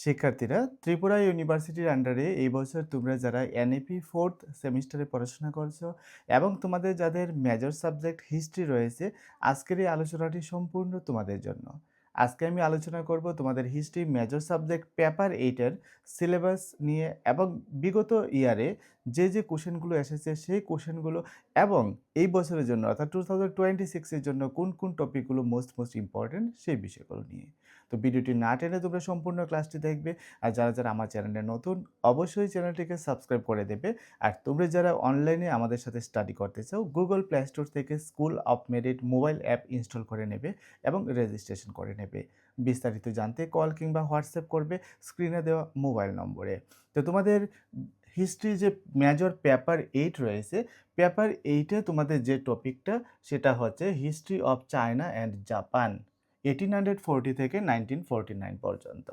শিক্ষার্থীরা, ত্রিপুরা ইউনিভার্সিটির আন্ডারে এই বছর তোমরা যারা এনইপি 4th সেমিস্টারে পড়াশোনা করছো এবং তোমাদের যাদের মেজর সাবজেক্ট হিস্ট্রি রয়েছে, আজকের এই আলোচনাটি সম্পূর্ণ তোমাদের জন্য। আজকে আমি আলোচনা করব তোমাদের হিস্ট্রি মেজর সাবজেক্ট পেপার 8 এর সিলেবাস নিয়ে এবং বিগত ইয়ারে যে কোশ্চেনগুলো এসেছে সেই কোশ্চেনগুলো এবং এই বছরের জন্য অর্থাৎ 2026 এর জন্য কোন কোন টপিকগুলো মোস্ট ইম্পর্টেন্ট সেই বিষয়গুলো নিয়ে। তো ভিডিওটি না টেনে তোমরা সম্পূর্ণ ক্লাসটি দেখবে। আর যারা আমার চ্যানেলে নতুন, অবশ্যই চ্যানেলটিকে সাবস্ক্রাইব করে দেবে। আর তোমরা যারা অনলাইনে আমাদের সাথে স্টাডি করতে চাও, গুগল প্লে স্টোর থেকে school of merit mobile app install করে নেবে এবং রেজিস্ট্রেশন করে নেবে। বিস্তারিত জানতে কল কিংবা হোয়াটসঅ্যাপ করবে স্ক্রিনে দেওয়া মোবাইল নম্বরে। তো তোমাদের হিস্ট্রি যে মেজর পেপার 8 রয়েছে, পেপার 8-এ তোমাদের যে টপিকটা সেটা হচ্ছে history of China and Japan 1840 থেকে 1949 পর্যন্ত,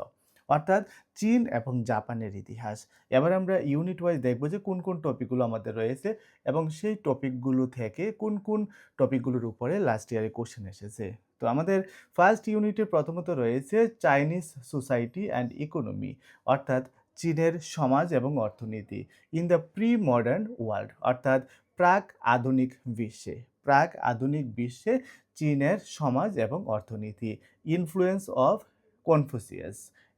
অর্থাৎ চীন এবং জাপানের ইতিহাস। এবার আমরা ইউনিট ওয়াইজ দেখব যে কোন কোন টপিকগুলো আমাদের রয়েছে এবং সেই টপিকগুলো থেকে কোন কোন টপিকগুলোর উপরে লাস্ট ইয়ারে কোশ্চেন এসেছে। তো আমাদের ফার্স্ট ইউনিটে প্রথমত রয়েছে চাইনিজ সোসাইটি অ্যান্ড ইকোনমি, অর্থাৎ চীনের সমাজ এবং অর্থনীতি in the pre modern world, অর্থাৎ প্রাক আধুনিক বিশ্বে। প্রাক আধুনিক বিশ্বে চীনের সমাজ এবং অর্থনীতি, ইনফ্লুয়েন্স অফ কনফুসিয়াস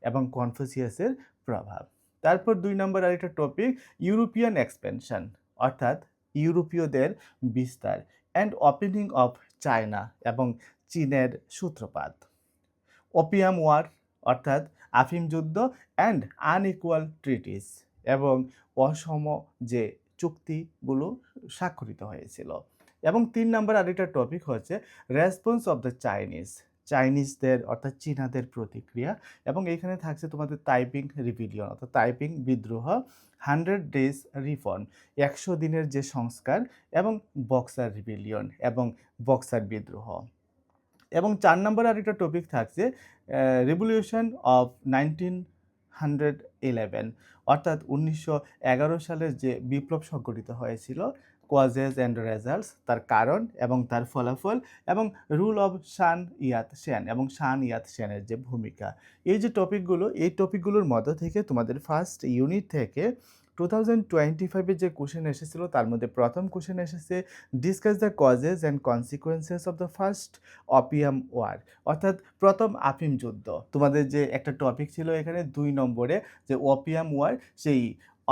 এবং কনফুসিয়াসের প্রভাব। তারপর 2 নম্বর আরেকটা টপিক ইউরোপিয়ান এক্সপেনশন, অর্থাৎ ইউরোপীয়দের বিস্তার অ্যান্ড ওপেনিং অফ চায়না এবং চীনের সূত্রপাত। ওপিয়াম ওয়ার, অর্থাৎ আফিম যুদ্ধ অ্যান্ড আনইকুয়াল ট্রিটিস, এবং অসম যে চুক্তিগুলো স্বাক্ষরিত হয়েছিল। এবং 3 নম্বর আরেকটা টপিক হচ্ছে রেসপন্স অফ দ্য চাইনিজদের অর্থাৎ চীনাদের প্রতিক্রিয়া, এবং এখানে থাকছে তোমাদের তাইপিং রিভিলিয়ন অর্থাৎ তাইপিং বিদ্রোহ, 100 ডেজ রিফর্ম 100 দিনের যে সংস্কার, এবং বক্সার রিভিলিয়ন এবং বক্সার বিদ্রোহ। এবং 4 নম্বর আরেকটা টপিক থাকছে রেভলিউশন অফ 1911, অর্থাৎ 1911 সালের যে বিপ্লব সংঘটিত হয়েছিল, কজেস অ্যান্ড রেজাল্টস, তার কারণ এবং তার ফলাফল, এবং রুল অফ শান ইয়াত সেন এবং শান ইয়াত সেনের যে ভূমিকা। এই যে টপিকগুলো, এই টপিকগুলোর মধ্য থেকে তোমাদের ফার্স্ট ইউনিট থেকে 2025-এ যে কোশ্চেন এসেছিল তার মধ্যে প্রথম কোশ্চেন এসেছে discuss the causes and consequences of the first opium war, অর্থাৎ প্রথম আফিম যুদ্ধ। তোমাদের যে একটা টপিক ছিল এখানে 2 নম্বরে যে অপিয়াম ওয়ার, সেই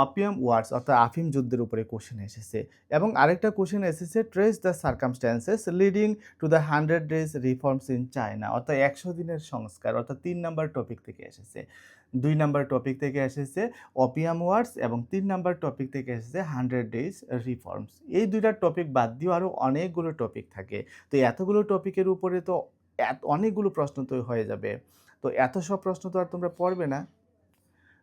অপিয়াম ওয়ার্স অর্থাৎ আফিম যুদ্ধের উপরে কোশ্চেন এসেছে। এবং আরেকটা কোশ্চেন এসেছে trace the circumstances leading to the 100 days reforms in China, অর্থাৎ 100 দিনের সংস্কার, অর্থাৎ 3 নম্বর টপিক থেকে এসেছে। 2 নম্বর টপিক থেকে এসেছে অপিয়াম ওয়ার্স এবং 3 নম্বর টপিক থেকে এসেছে 100 ডেজ রিফর্মস। এই দুইটা টপিক বাদ দিয়েও আরও অনেকগুলো টপিক থাকে। তো এতগুলো টপিকের উপরে তো অনেকগুলো প্রশ্ন তো হয়ে যাবে। তো এত সব প্রশ্ন তো আর তোমরা পড়বে না।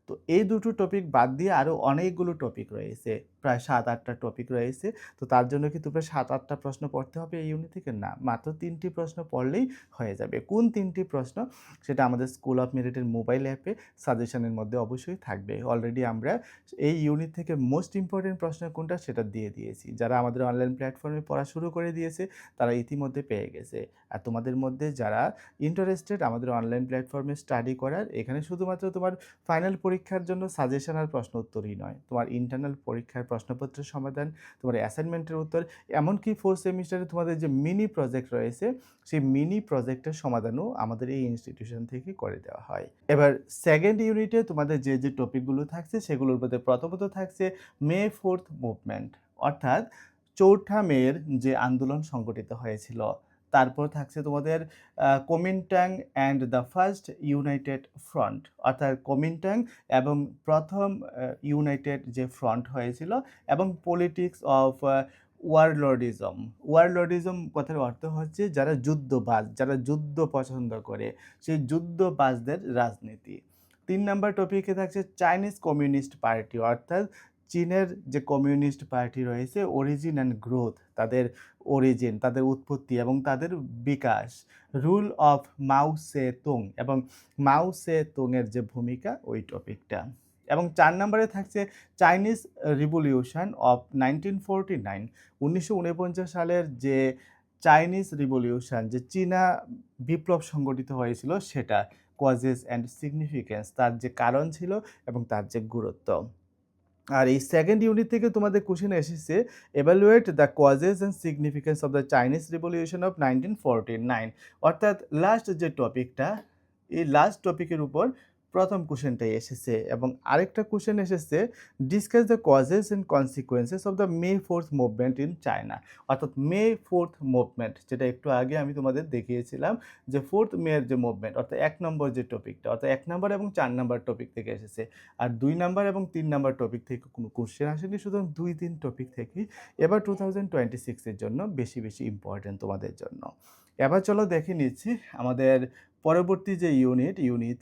তো এই দুটো টপিক বাদ দিয়ে আরও অনেকগুলো টপিক রয়েছে, প্রায় 7-8টা টপিক রয়েছে। তো তার জন্য কি তোমরা 7-8টা প্রশ্ন পড়তে হবে এই ইউনিট থেকে? না, মাত্র 3টি প্রশ্ন পড়লেই হয়ে যাবে। কোন 3টি প্রশ্ন? সেটা আমাদের স্কুল অফ মেরিটের মোবাইল অ্যাপে সাজেশনের মধ্যে অবশ্যই থাকবে। অলরেডি আমরা এই ইউনিট থেকে মোস্ট ইম্পর্টেন্ট প্রশ্ন কোনটা সেটা দিয়ে দিয়েছি। যারা আমাদের অনলাইন প্ল্যাটফর্মে পড়া শুরু করে দিয়েছে তারা ইতিমধ্যে পেয়ে গেছে। আর তোমাদের মধ্যে যারা ইন্টারেস্টেড আমাদের অনলাইন প্ল্যাটফর্মে স্টাডি করার, এখানে শুধুমাত্র তোমার ফাইনাল পরীক্ষার জন্য সাজেশন আর প্রশ্ন উত্তরই নয়, তোমার ইন্টারনাল পরীক্ষার প্রশ্নপত্রের সমাধান, তোমার অ্যাসাইনমেন্টের উত্তর, এমনকি 4th সেমিস্টারে তোমাদের যে মিনি প্রজেক্ট রয়েছে সেই মিনি প্রজেক্টের সমাধানও আমাদের এই ইনস্টিটিউশন থেকে করে দেওয়া হয়। এবার সেকেন্ড ইউনিটে তোমাদের যে টপিকগুলো থাকছে সেগুলোর মধ্যে প্রথমত থাকছে মে 4th মুভমেন্ট, অর্থাৎ 4ঠা মের যে আন্দোলন সংগঠিত হয়েছিল। তারপর থাকছে তোমাদের Kuomintang and the first united front, অর্থাৎ কোমিনটাং এবং প্রথম ইউনাইটেড যে ফ্রন্ট হয়েছিল, এবং পলিটিক্স অফ ওয়ারলর্ডিজম কথার অর্থ হচ্ছে যারা যুদ্ধবাজ, যারা যুদ্ধ পছন্দ করে, সেই যুদ্ধবাজদের রাজনীতি। 3 নম্বর টপিকে থাকছে চাইনিজ কমিউনিস্ট পার্টি, অর্থাৎ চীনের যে কমিউনিস্ট পার্টি রয়েছে অরিজিন অ্যান্ড গ্রোথ, তাদের অরিজিন, তাদের উৎপত্তি এবং তাদের বিকাশ, রুল অফ মাও সে তুং এবং মাও সে তুংয়ের যে ভূমিকা ওই টপিকটা। এবং 4 নম্বরে থাকছে চাইনিজ রিভলিউশন অফ 1949, 1949 সালের যে চাইনিজ রিভলিউশন, যে চীনা বিপ্লব সংগঠিত হয়েছিল সেটা কজেস অ্যান্ড সিগনিফিক্যান্স, তার যে কারণ ছিল এবং তার যে গুরুত্ব। আর এই সেকেন্ড ইউনিট থেকে তোমাদের কোশ্চেন এসেছে evaluate the causes and significance of the Chinese revolution of 1949, অর্থাৎ লাস্ট যে টপিকটা, এই লাস্ট টপিকের উপর প্রথম কোশ্চেনটাই এসেছে। এবং আরেকটা কোশ্চেন এসেছে discuss the causes and consequences of the May 4th movement in China, অর্থাৎ মে 4th মুভমেন্ট, যেটা একটু আগে আমি তোমাদের দেখিয়েছিলাম যে 4th মেয়ের যে মুভমেন্ট, অর্থাৎ 1 নম্বর যে টপিকটা, অর্থাৎ 1 নম্বর এবং 4 নম্বর টপিক থেকে এসেছে। আর 2 নাম্বার এবং 3 নাম্বার টপিক থেকে কোনো কোশ্চেন আসেনি, সুতরাং 2-3 টপিক থেকেই এবার 2026 এর জন্য বেশি বেশি ইম্পর্টেন্ট তোমাদের জন্য। এবার চলো দেখে নিচ্ছি আমাদের পরবর্তী যে ইউনিট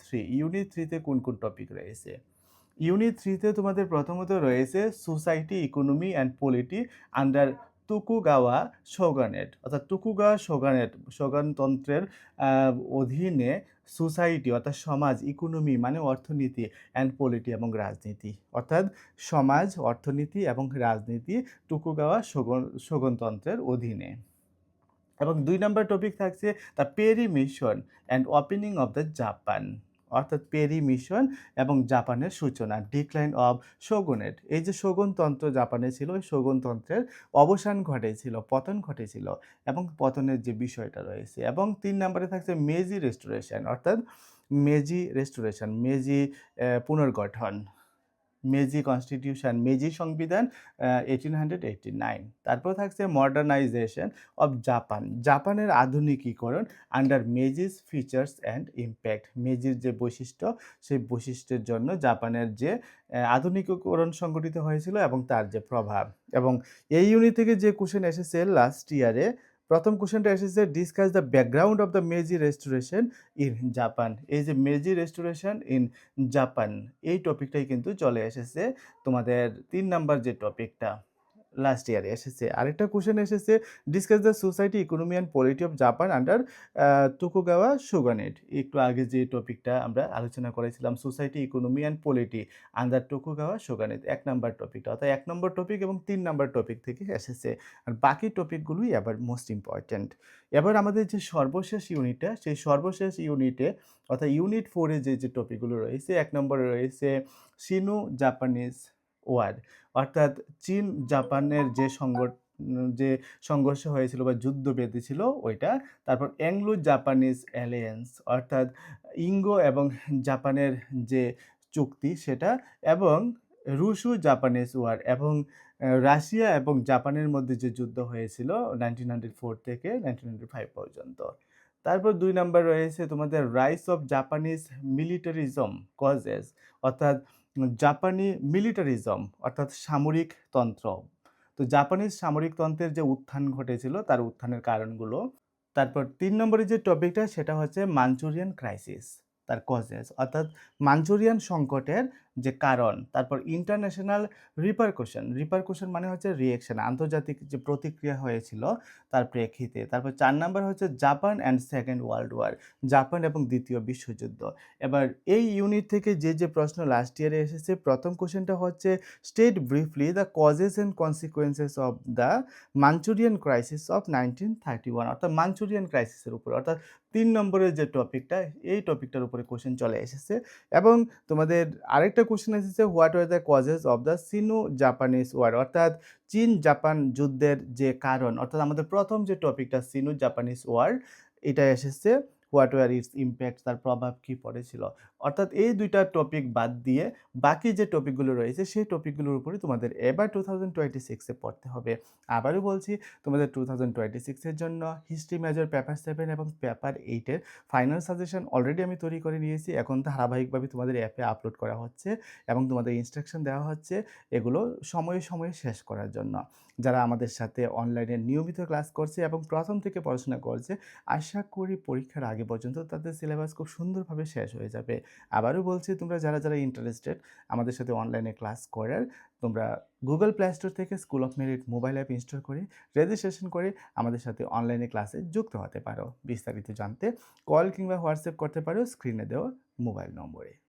3, ইউনিট 3 তে কোন কোন টপিক রয়েছে। ইউনিট 3 তে তোমাদের প্রথমত রয়েছে society, economy and polity under Tokugawa shogunate, অর্থাৎ তোকুগাওয়া শোগানতন্ত্রের অধীনে সোসাইটি অর্থাৎ সমাজ, ইকোনমি মানে অর্থনীতি, অ্যান্ড পলিটি এবং রাজনীতি, অর্থাৎ সমাজ, অর্থনীতি এবং রাজনীতি তোকুগাওয়া শোগনতন্ত্রের অধীনে। এবং 2 নাম্বার টপিক থাকছে the Perry mission and opening of the Japan, অর্থাৎ পেরি মিশন এবং জাপানের সূচনা, ডিক্লাইন অফ শোগুনেট। এই যে শোগুনতন্ত্র জাপানে ছিল, ওই শোগুনতন্ত্রের অবসান ঘটেছিল, পতন ঘটেছিল এবং পতনের যে বিষয়টা রয়েছে। এবং 3 নাম্বারে থাকছে মেজি রেস্টোরেশন, অর্থাৎ মেজি পুনর্গঠন, মেজি কনস্টিটিউশন, মেজি সংবিধান 1889। তারপর থাকছে মডার্নাইজেশন অফ জাপান, জাপানের আধুনিকীকরণ আন্ডার মেজিস ফিচার্স অ্যান্ড ইম্প্যাক্ট, মেজির যে বৈশিষ্ট্য, সেই বৈশিষ্ট্যের জন্য জাপানের যে আধুনিকীকরণ সংঘটিত হয়েছিল এবং তার যে প্রভাব। এবং এই ইউনিট থেকে যে কোশ্চেন এসেছে লাস্ট ইয়ারে, প্রথম কোশ্চেনটা এসেছে discuss the background of the Meiji restoration in Japan. এই যে মেজি রেস্টোরেশন ইন জাপান, এই টপিকটাই কিন্তু চলে এসেছে তোমাদের 3 নাম্বার যে টপিকটা লাস্ট ইয়ারে এসেছে। আরেকটা কোশ্চেন এসেছে discuss the society, economy and polity of Japan under Tokugawa shogunate. একটু আগে যে টপিকটা আমরা আলোচনা করেছিলাম, society, economy and polity under Tokugawa shogunate, 1 number টপিকটা, অর্থাৎ 1 নম্বর টপিক এবং 3 নাম্বার টপিক থেকে এসেছে। আর বাকি টপিকগুলোই এবার মোস্ট ইম্পর্ট্যান্ট। এবার আমাদের যে সর্বশেষ ইউনিটটা, সেই সর্বশেষ ইউনিটে অর্থাৎ ইউনিট 4 এ যে টপিকগুলো রয়েছে, 1 নম্বরে রয়েছে সিনো জাপানিজ ওয়ার, অর্থাৎ চীন জাপানের যে সংঘর্ষ হয়েছিল বা যুদ্ধ বেঁধেছিল ওইটা। তারপর অ্যাংলো জাপানিজ অ্যালায়েন্স, অর্থাৎ ইঙ্গো এবং জাপানের যে চুক্তি সেটা, এবং রুশো জাপানিজ ওয়ার, এবং রাশিয়া এবং জাপানের মধ্যে যে যুদ্ধ হয়েছিল 1904 থেকে 1905 পর্যন্ত। তারপর 2 নাম্বার রয়েছে তোমাদের rice of Japanese militarism causes, অর্থাৎ জাপানি মিলিটারিজম অর্থাৎ সামরিক তন্ত্র। তো জাপানিজ সামরিক তন্ত্রের যে উত্থান ঘটেছিল তার উত্থানের কারণগুলো। তারপর 3 নম্বরে যে টপিকটা সেটা হচ্ছে মাঞ্চুরিয়ান ক্রাইসিস, তার কজেস, অর্থাৎ মাঞ্চুরিয়ান সংকটের যে কারণ। তারপর ইন্টারন্যাশনাল রিপারকুশন মানে হচ্ছে রিঅ্যাকশন, আন্তর্জাতিক যে প্রতিক্রিয়া হয়েছিল তার প্রেক্ষিতে। তারপর 4 নাম্বার হচ্ছে Japan and second world war, Japan এবং দ্বিতীয় বিশ্বযুদ্ধ। এবার এই ইউনিট থেকে যে প্রশ্ন লাস্ট ইয়ারে এসেছে, প্রথম কোশ্চেনটা হচ্ছে state briefly the causes and consequences of the Manchurian crisis of 1931, অর্থাৎ মাঞ্চুরিয়ান ক্রাইসিসের উপর, অর্থাৎ 3 নম্বরের যে টপিকটা, এই টপিকটার উপরে কোশ্চেন চলে এসেছে। এবং তোমাদের আরেকটা কোশ্চেন এসেছে what were the causes of the Sino Japanese war, অর্থাৎ চীন জাপান যুদ্ধের যে কারণ, অর্থাৎ আমাদের প্রথম যে টপিকটা সিনো জাপানিজ ওয়ার, এটা এসেছে হোয়াট ওয়ার ইটস ইম্প্যাক্ট, তার প্রভাব কি পড়েছিল। অর্থাৎ এই 2টা টপিক বাদ দিয়ে বাকি যে টপিকগুলো রয়েছে সেই টপিকগুলোর উপরে তোমাদের এবার 2026 এ পড়তে হবে। আবারও বলছি, তোমাদের 2026 এর জন্য হিস্ট্রি মেজর পেপার 7 এবং পেপার 8 এর ফাইনাল সাজেশন অলরেডি আমি তৈরি করে নিয়েছি। এখন ধারাবাহিকভাবে তোমাদের অ্যাপে আপলোড করা হচ্ছে এবং তোমাদের ইনস্ট্রাকশন দেওয়া হচ্ছে এগুলো সময়ে সময়ে শেষ করার জন্য। যারা আমাদের সাথে অনলাইনে নিয়মিত ক্লাস করছে এবং প্রথম থেকে পড়াশোনা করছে, আশা করি পরীক্ষার আগে পর্যন্ত তাদের সিলেবাস খুব সুন্দরভাবে শেষ হয়ে যাবে। আবারও বলছি, তোমরা যারা ইন্টারেস্টেড আমাদের সাথে অনলাইনে ক্লাস করার, তোমরা গুগল প্লে স্টোর থেকে school of merit mobile app install করে রেজিস্ট্রেশন করে আমাদের সাথে অনলাইনে ক্লাসে যুক্ত হতে পারো। বিস্তারিত জানতে কল কিংবা হোয়াটসঅ্যাপ করতে পারো স্ক্রিনে দেওয়া মোবাইল নম্বরে।